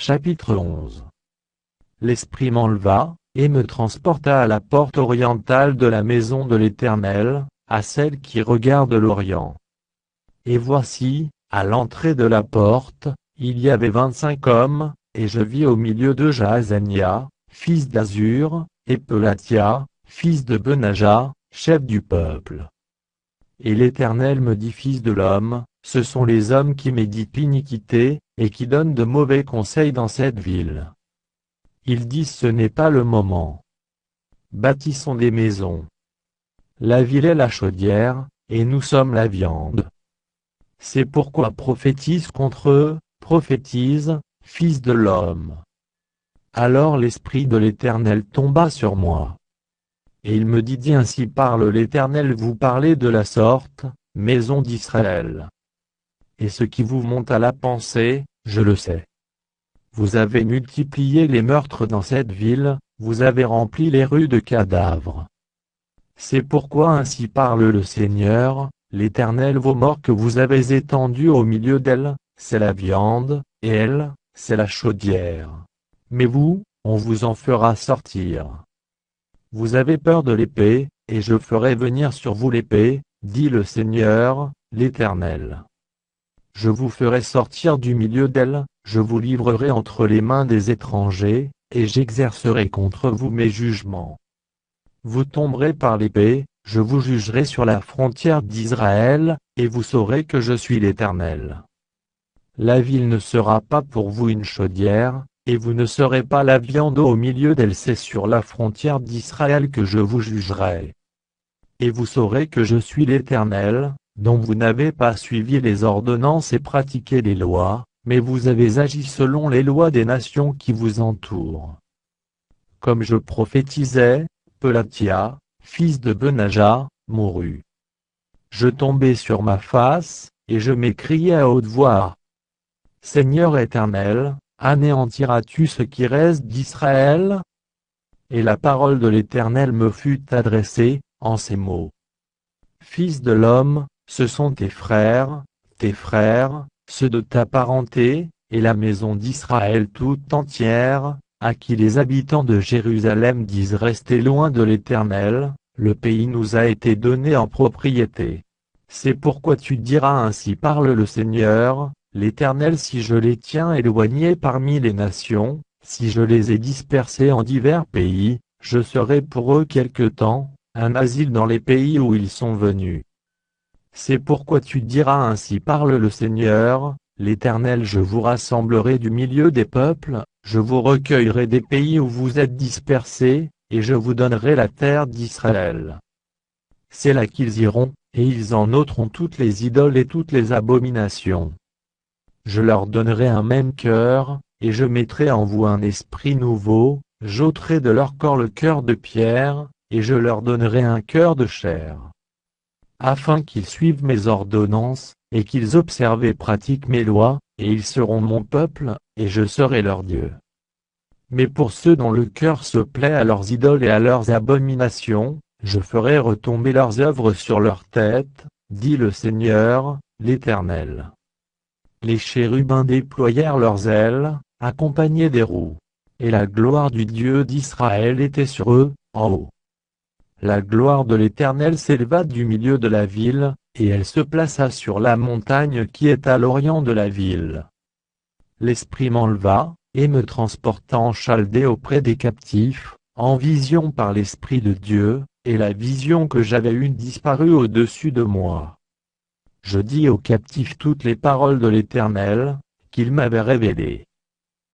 Chapitre 11. L'Esprit m'enleva, et me transporta à la porte orientale de la maison de l'Éternel, à celle qui regarde l'Orient. Et voici, à l'entrée de la porte, il y avait 25 hommes, et je vis au milieu d'eux Jaazania, fils d'Azur, et Pelatia, fils de Benaja, chef du peuple. Et l'Éternel me dit: Fils de l'homme, ce sont les hommes qui méditent l'iniquité, et qui donnent de mauvais conseils dans cette ville. Ils disent: ce n'est pas le moment. Bâtissons des maisons. La ville est la chaudière, et nous sommes la viande. C'est pourquoi prophétise contre eux, prophétise, fils de l'homme. Alors l'Esprit de l'Éternel tomba sur moi. Et il me dit: ainsi parle l'Éternel, vous parlez de la sorte, maison d'Israël. Et ce qui vous monte à la pensée, je le sais. Vous avez multiplié les meurtres dans cette ville, vous avez rempli les rues de cadavres. C'est pourquoi ainsi parle le Seigneur, l'Éternel: vos morts que vous avez étendus au milieu d'elle, c'est la viande, et elle, c'est la chaudière. Mais vous, on vous en fera sortir. Vous avez peur de l'épée, et je ferai venir sur vous l'épée, dit le Seigneur, l'Éternel. Je vous ferai sortir du milieu d'elle, je vous livrerai entre les mains des étrangers, et j'exercerai contre vous mes jugements. Vous tomberez par l'épée, je vous jugerai sur la frontière d'Israël, et vous saurez que je suis l'Éternel. La ville ne sera pas pour vous une chaudière, et vous ne serez pas la viande au milieu d'elle, c'est sur la frontière d'Israël que je vous jugerai. Et vous saurez que je suis l'Éternel, dont vous n'avez pas suivi les ordonnances et pratiqué les lois, mais vous avez agi selon les lois des nations qui vous entourent. Comme je prophétisais, Pelatia, fils de Benaja, mourut. Je tombai sur ma face, et je m'écriai à haute voix: Seigneur Éternel, anéantiras-tu ce qui reste d'Israël? Et la parole de l'Éternel me fut adressée, en ces mots. Fils de l'homme, ce sont tes frères, ceux de ta parenté, et la maison d'Israël tout entière, à qui les habitants de Jérusalem disent: restez loin de l'Éternel, le pays nous a été donné en propriété. C'est pourquoi tu diras: ainsi parle le Seigneur, l'Éternel: si je les tiens éloignés parmi les nations, si je les ai dispersés en divers pays, je serai pour eux quelque temps, un asile dans les pays où ils sont venus. C'est pourquoi tu diras: ainsi parle le Seigneur, l'Éternel: je vous rassemblerai du milieu des peuples, je vous recueillerai des pays où vous êtes dispersés, et je vous donnerai la terre d'Israël. C'est là qu'ils iront, et ils en ôteront toutes les idoles et toutes les abominations. Je leur donnerai un même cœur, et je mettrai en vous un esprit nouveau, j'ôterai de leur corps le cœur de pierre, et je leur donnerai un cœur de chair. Afin qu'ils suivent mes ordonnances, et qu'ils observent et pratiquent mes lois, et ils seront mon peuple, et je serai leur Dieu. Mais pour ceux dont le cœur se plaît à leurs idoles et à leurs abominations, je ferai retomber leurs œuvres sur leur tête, dit le Seigneur, l'Éternel. Les chérubins déployèrent leurs ailes, accompagnés des roues. Et la gloire du Dieu d'Israël était sur eux, en haut. La gloire de l'Éternel s'éleva du milieu de la ville, et elle se plaça sur la montagne qui est à l'orient de la ville. L'Esprit m'enleva, et me transporta en Chaldée auprès des captifs, en vision par l'Esprit de Dieu, et la vision que j'avais eue disparut au-dessus de moi. Je dis aux captifs toutes les paroles de l'Éternel, qu'il m'avait révélées.